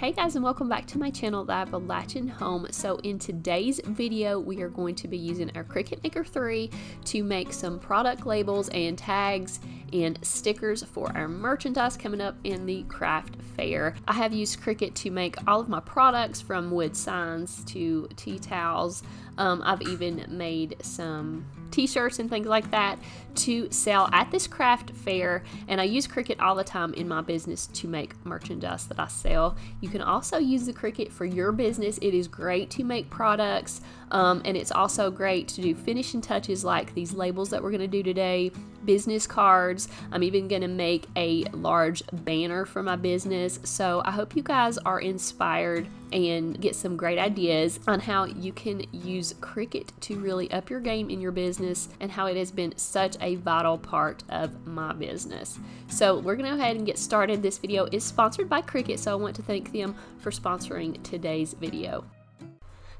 Hey guys, and welcome back to my channel, The Appalachian Home. So in today's video, we are going to be using our Cricut Maker 3 to make some product labels and tags and stickers for our merchandise coming up in the craft fair. I have used Cricut to make all of my products, from wood signs to tea towels. I've even made some t-shirts and things like that to sell at this craft fair, and I use Cricut all the time in my business to make merchandise that I sell. You can also use the Cricut for your business. It is great to make products, and it's also great to do finishing touches like these labels that we're going to do today, business cards. I'm even going to make a large banner for my business. So I hope you guys are inspired and get some great ideas on how you can use Cricut to really up your game in your business, and how it has been such a vital part of my business. So we're going to go ahead and get started. This video is sponsored by Cricut, so I want to thank them for sponsoring today's video.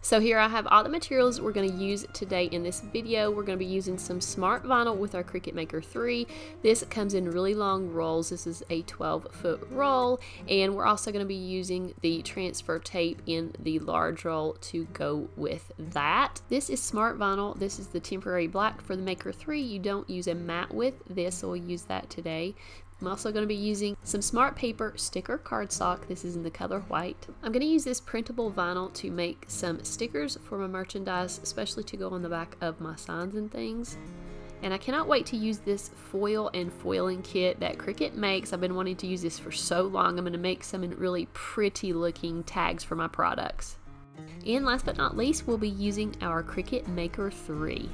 So here I have all the materials we're going to use today in this video. We're going to be using some smart vinyl with our Cricut Maker 3. This comes in really long rolls. This is a 12-foot roll, and we're also going to be using the transfer tape in the large roll to go with that. This is smart vinyl. This is the temporary black for the Maker 3. You don't use a matte with this, so we'll use that today. I'm also going to be using some smart paper sticker cardstock. This is in the color white. I'm going to use this printable vinyl to make some stickers for my merchandise, especially to go on the back of my signs and things. And I cannot wait to use this foil and foiling kit that Cricut makes. I've been wanting to use this for so long. I'm going to make some really pretty looking tags for my products. And last but not least, we'll be using our Cricut Maker 3.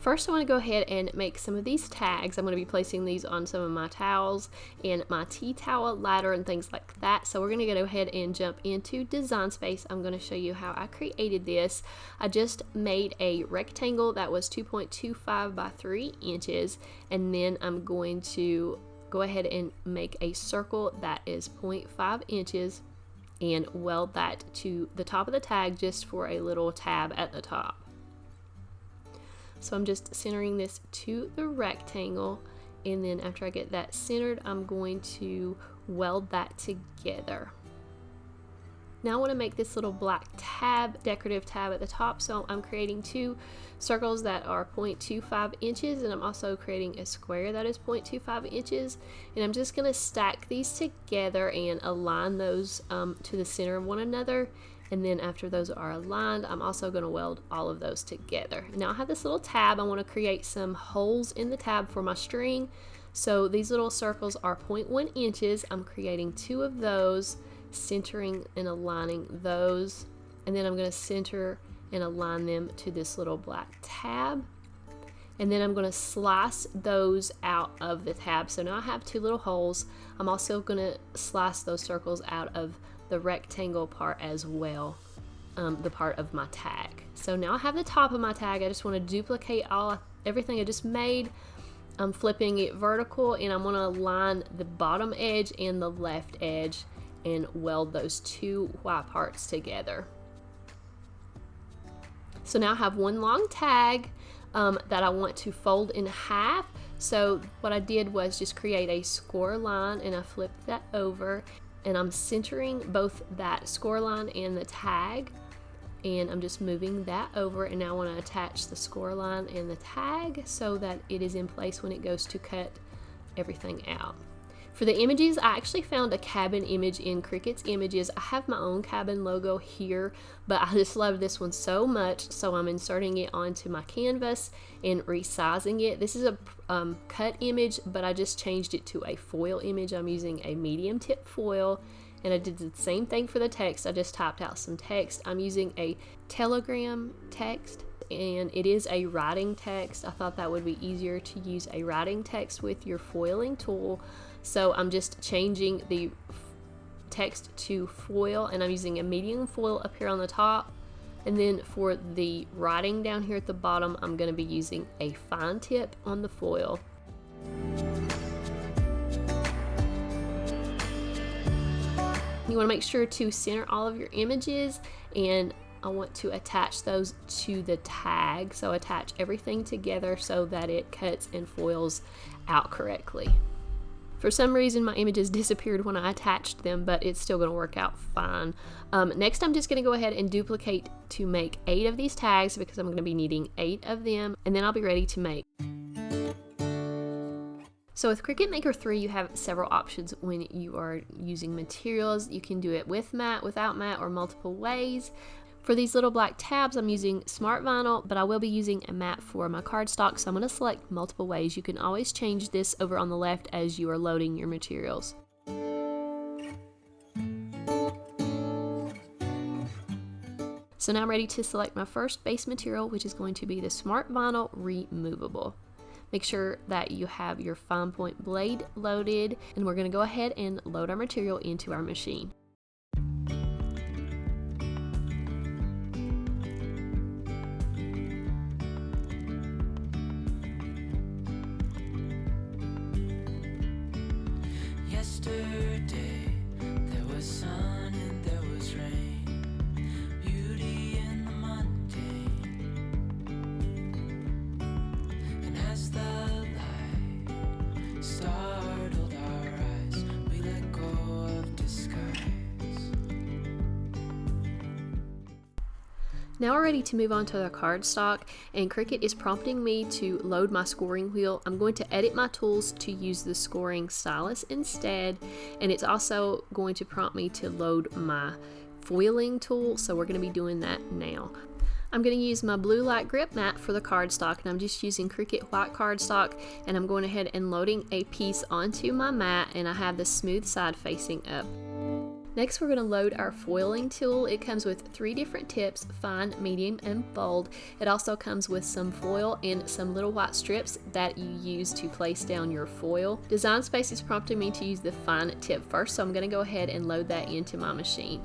First, I want to go ahead and make some of these tags. I'm going to be placing these on some of my towels and my tea towel ladder and things like that. So we're going to go ahead and jump into Design Space. I'm going to show you how I created this. I just made a rectangle that was 2.25 by 3 inches, and then I'm going to go ahead and make a circle that is 0.5 inches and weld that to the top of the tag just for a little tab at the top. So I'm just centering this to the rectangle, and then after I get that centered, I'm going to weld that together. Now I want to make this little black tab, decorative tab at the top, so I'm creating two circles that are 0.25 inches, and I'm also creating a square that is 0.25 inches, and I'm just going to stack these together and align those to the center of one another. And then after those are aligned, I'm also going to weld all of those together. Now I have this little tab. I want to create some holes in the tab for my string. So these little circles are 0.1 inches. I'm creating two of those, centering and aligning those. And then I'm going to center and align them to this little black tab. And then I'm going to slice those out of the tab. So now I have two little holes. I'm also going to slice those circles out of the rectangle part as well, the part of my tag. So now I have the top of my tag. I just want to duplicate everything I just made. I'm flipping it vertical, and I'm going to line the bottom edge and the left edge and weld those two white parts together. So now I have one long tag that I want to fold in half. So what I did was just create a score line, and I flipped that over, and I'm centering both that score line and the tag, and I'm just moving that over, and now I want to attach the score line and the tag so that it is in place when it goes to cut everything out. For the images, I actually found a cabin image in Cricut's Images. I have my own cabin logo here, but I just love this one so much, so I'm inserting it onto my canvas and resizing it. This is a cut image, but I just changed it to a foil image. I'm using a medium tip foil, and I did the same thing for the text. I just typed out some text. I'm using a Telegram text, and it is a writing text. I thought that would be easier to use a writing text with your foiling tool. So I'm just changing the text to foil, and I'm using a medium foil up here on the top. And then for the writing down here at the bottom, I'm going to be using a fine tip on the foil. You want to make sure to center all of your images and I want to attach those to the tag. So attach everything together so that it cuts and foils out correctly. For some reason my images disappeared when I attached them, but it's still going to work out fine. Next I'm just going to go ahead and duplicate to make 8 of these tags because I'm going to be needing 8 of them, and then I'll be ready to make. So with Cricut Maker 3 you have several options when you are using materials. You can do it with mat, without mat, or multiple ways. For these little black tabs I'm using smart vinyl, but I will be using a mat for my cardstock, so I'm going to select multiple ways. You can always change this over on the left as you are loading your materials. So now I'm ready to select my first base material, which is going to be the smart vinyl removable. Make sure that you have your fine point blade loaded, and we're going to go ahead and load our material into our machine. Yesterday there was sun and there was rain, beauty in the mundane, and as the light startled our eyes, we let go of disguise. Now we're ready to move on to the cardstock, and Cricut is prompting me to load my scoring wheel. I'm going to edit my tools to use the scoring stylus instead, and it's also going to prompt me to load my foiling tool, so we're going to be doing that now. I'm going to use my blue light grip mat for the cardstock, and I'm just using Cricut white cardstock, and I'm going ahead and loading a piece onto my mat, and I have the smooth side facing up. Next we're going to load our foiling tool. It comes with 3 different tips: fine, medium, and bold. It also comes with some foil and some little white strips that you use to place down your foil. Design Space is prompting me to use the fine tip first, so I'm going to go ahead and load that into my machine.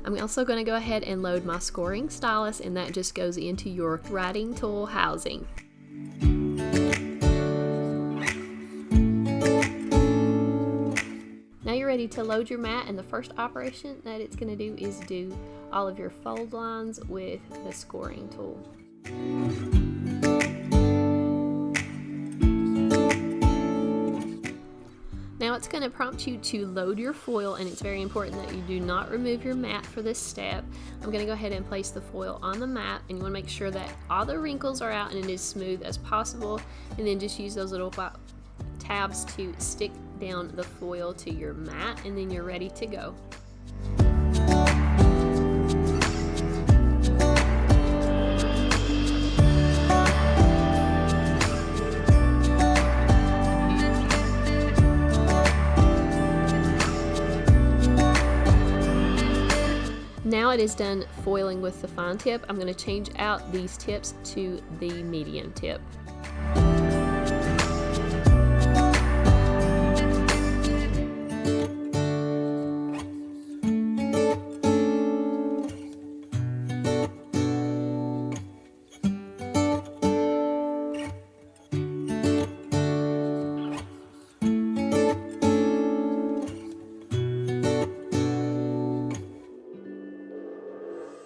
I'm also going to go ahead and load my scoring stylus, and that just goes into your writing tool housing. Now you're ready to load your mat, and the first operation that it's going to do is do all of your fold lines with the scoring tool. Now it's going to prompt you to load your foil, and it's very important that you do not remove your mat for this step. I'm going to go ahead and place the foil on the mat, and you want to make sure that all the wrinkles are out and it is smooth as possible, and then just use those little white tabs to stick down the foil to your mat, and then you're ready to go. Now it is done foiling with the fine tip. I'm going to change out these tips to the medium tip.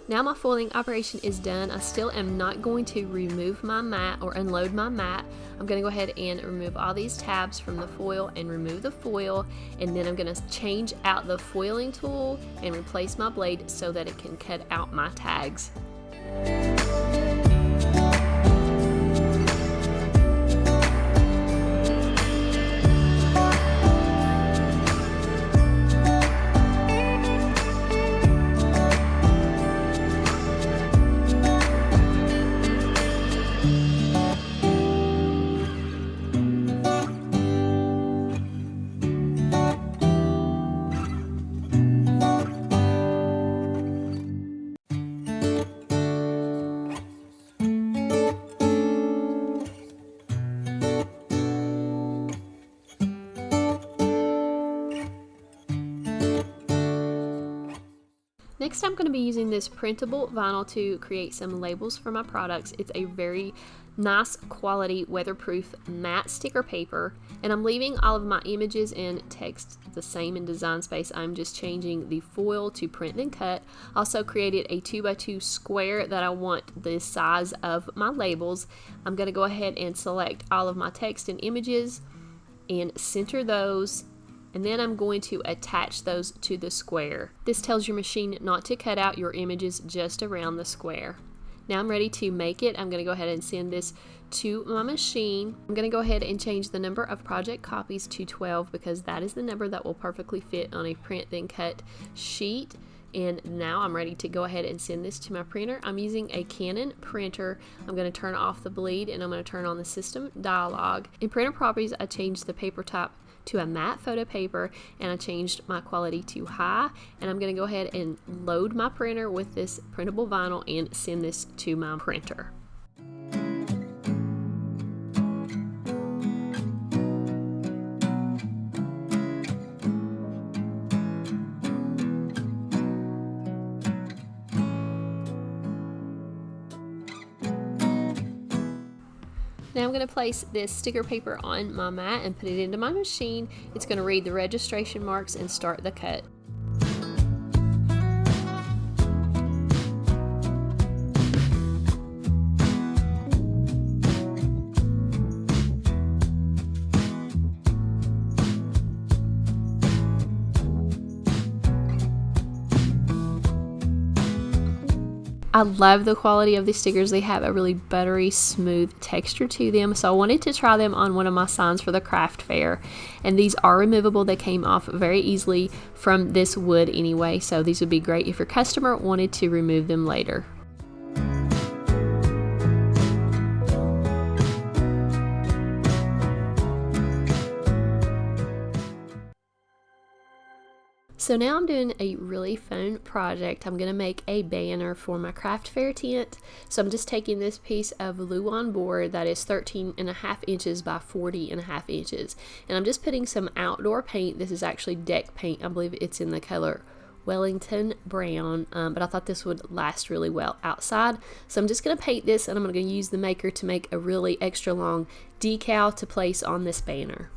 Now my foiling operation is done. I still am not going to remove my mat or unload my mat. I'm going to go ahead and remove all these tabs from the foil and remove the foil, and then I'm going to change out the foiling tool and replace my blade so that it can cut out my tags. Next, I'm going to be using this printable vinyl to create some labels for my products. It's a very nice quality weatherproof matte sticker paper, and I'm leaving all of my images and text the same in Design Space. I'm just changing the foil to print then cut. Also created a 2x2 square that I want the size of my labels. I'm going to go ahead and select all of my text and images and center those, and then I'm going to attach those to the square. This tells your machine not to cut out your images, just around the square. Now I'm ready to make it. I'm going to go ahead and send this to my machine. I'm going to go ahead and change the number of project copies to 12 because that is the number that will perfectly fit on a print then cut sheet. And now I'm ready to go ahead and send this to my printer. I'm using a Canon printer. I'm going to turn off the bleed and I'm going to turn on the system dialog. In printer properties, I changed the paper type to a matte photo paper, and I changed my quality to high, and I'm going to go ahead and load my printer with this printable vinyl and send this to my printer. Now I'm going to place this sticker paper on my mat and put it into my machine. It's going to read the registration marks and start the cut. I love the quality of these stickers. They have a really buttery, smooth texture to them. So I wanted to try them on one of my signs for the craft fair. And these are removable. They came off very easily from this wood anyway. So these would be great if your customer wanted to remove them later. So now I'm doing a really fun project. I'm going to make a banner for my craft fair tent. So I'm just taking this piece of Luan board that is 13.5 inches by 40.5 inches. And I'm just putting some outdoor paint. This is actually deck paint. I believe it's in the color Wellington Brown, but I thought this would last really well outside. So I'm just going to paint this, and I'm going to use the maker to make a really extra long decal to place on this banner.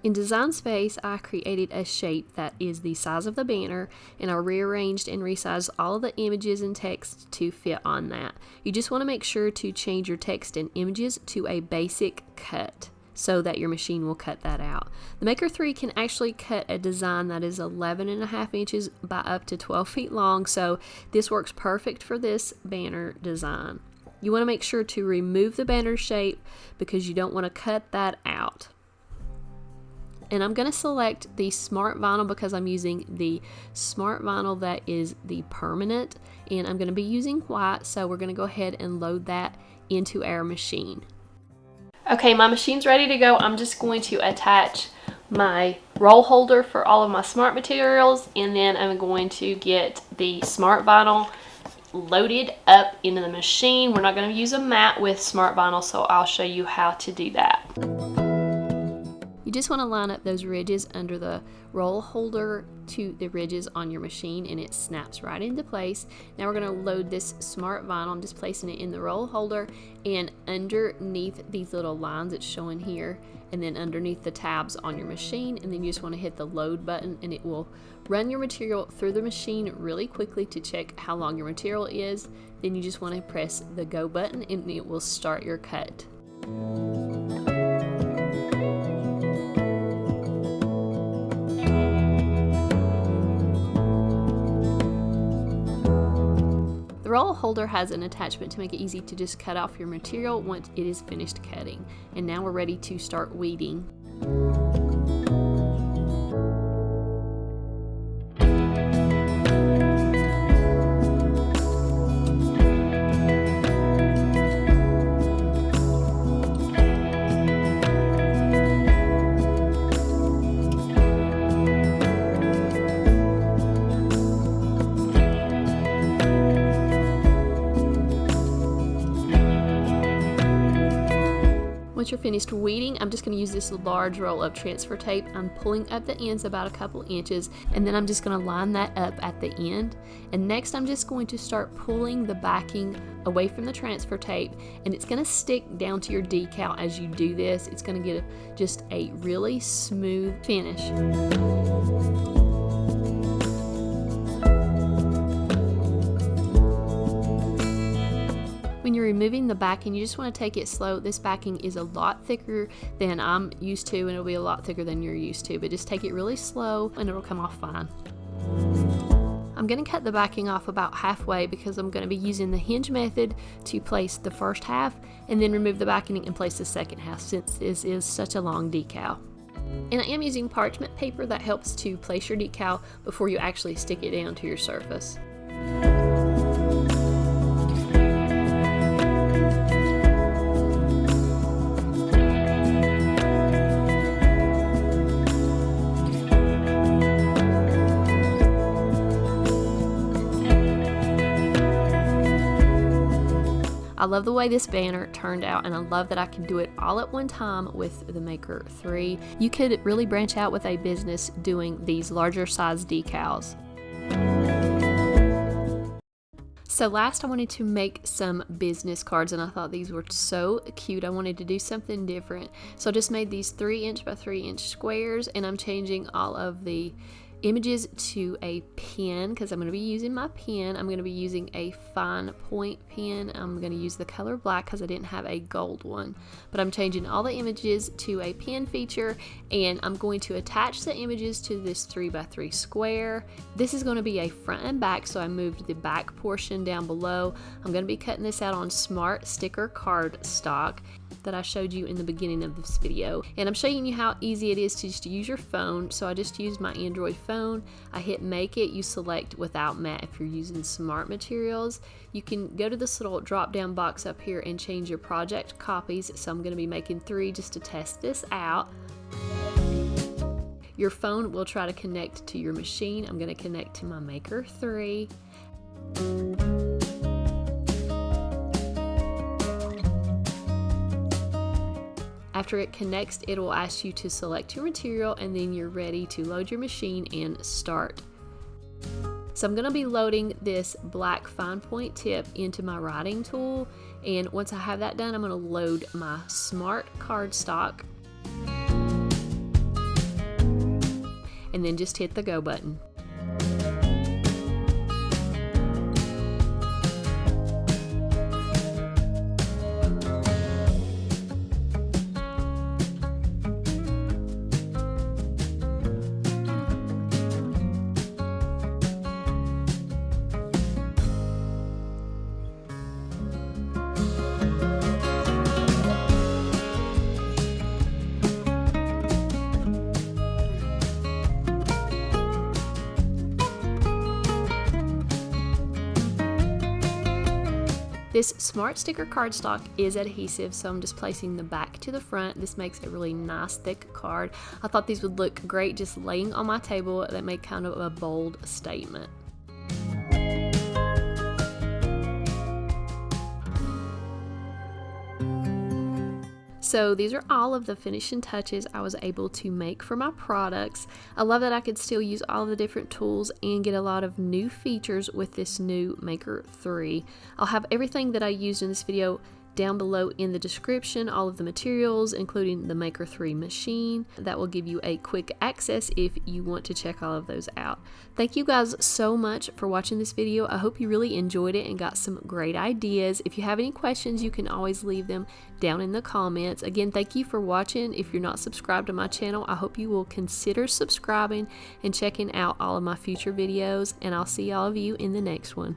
In Design Space, I created a shape that is the size of the banner, and I rearranged and resized all of the images and text to fit on that. You just want to make sure to change your text and images to a basic cut so that your machine will cut that out. The Maker 3 can actually cut a design that is 11.5 inches by up to 12 feet long, so this works perfect for this banner design. You want to make sure to remove the banner shape because you don't want to cut that out. And I'm going to select the smart vinyl because I'm using the smart vinyl that is the permanent, and I'm going to be using white, so we're going to go ahead and load that into our machine. Okay, my machine's ready to go. I'm just going to attach my roll holder for all of my smart materials, and then I'm going to get the smart vinyl loaded up into the machine. We're not going to use a mat with smart vinyl, so I'll show you how to do that. You just want to line up those ridges under the roll holder to the ridges on your machine, and it snaps right into place. Now we're going to load this smart vinyl. I'm just placing it in the roll holder and underneath these little lines it's showing here, and then underneath the tabs on your machine, and then you just want to hit the load button, and it will run your material through the machine really quickly to check how long your material is. Then you just want to press the go button and it will start your cut. The roll holder has an attachment to make it easy to just cut off your material once it is finished cutting. And now we're ready to start weeding. Once you're finished weeding, I'm just going to use this large roll of transfer tape. I'm pulling up the ends about a couple inches, and then I'm just going to line that up at the end. And next I'm just going to start pulling the backing away from the transfer tape, and it's going to stick down to your decal as you do this. It's going to get just a really smooth finish. When you're removing the backing, you just want to take it slow. This backing is a lot thicker than I'm used to, and it'll be a lot thicker than you're used to, but just take it really slow and it'll come off fine. I'm going to cut the backing off about halfway because I'm going to be using the hinge method to place the first half and then remove the backing and place the second half, since this is such a long decal. And I am using parchment paper that helps to place your decal before you actually stick it down to your surface. I love the way this banner turned out, and I love that I can do it all at one time with the Maker 3. You could really branch out with a business doing these larger size decals. So last I wanted to make some business cards, and I thought these were so cute. I wanted to do something different. So I just made these 3" by 3" squares, and I'm changing all of the images to a pen because I'm going to be using my pen. I'm going to be using a fine point pen. I'm going to use the color black because I didn't have a gold one, but I'm changing all the images to a pen feature, and I'm going to attach the images to this 3 by 3 square. This is going to be a front and back, so I moved the back portion down below. I'm going to be cutting this out on smart sticker cardstock that I showed you in the beginning of this video, and I'm showing you how easy it is to just use your phone. So I just used my Android phone. I hit make it. You select without mat if you're using smart materials. You can go to this little drop down box up here and change your project copies. So I'm going to be making 3 just to test this out. Your phone will try to connect to your machine. I'm going to connect to my Maker 3. After it connects, it will ask you to select your material, and then you're ready to load your machine and start. So I'm going to be loading this black fine point tip into my writing tool, and once I have that done, I'm going to load my smart cardstock and then just hit the go button. This smart sticker cardstock is adhesive, so I'm just placing the back to the front. This makes a really nice thick card. I thought these would look great just laying on my table. That made kind of a bold statement. So these are all of the finishing touches I was able to make for my products. I love that I could still use all of the different tools and get a lot of new features with this new Maker 3. I'll have everything that I used in this video down below in the description, all of the materials, including the Maker 3 machine. That will give you a quick access if you want to check all of those out. Thank you guys so much for watching this video. I hope you really enjoyed it and got some great ideas. If you have any questions, you can always leave them down in the comments. Again, thank you for watching. If you're not subscribed to my channel, I hope you will consider subscribing and checking out all of my future videos, and I'll see all of you in the next one.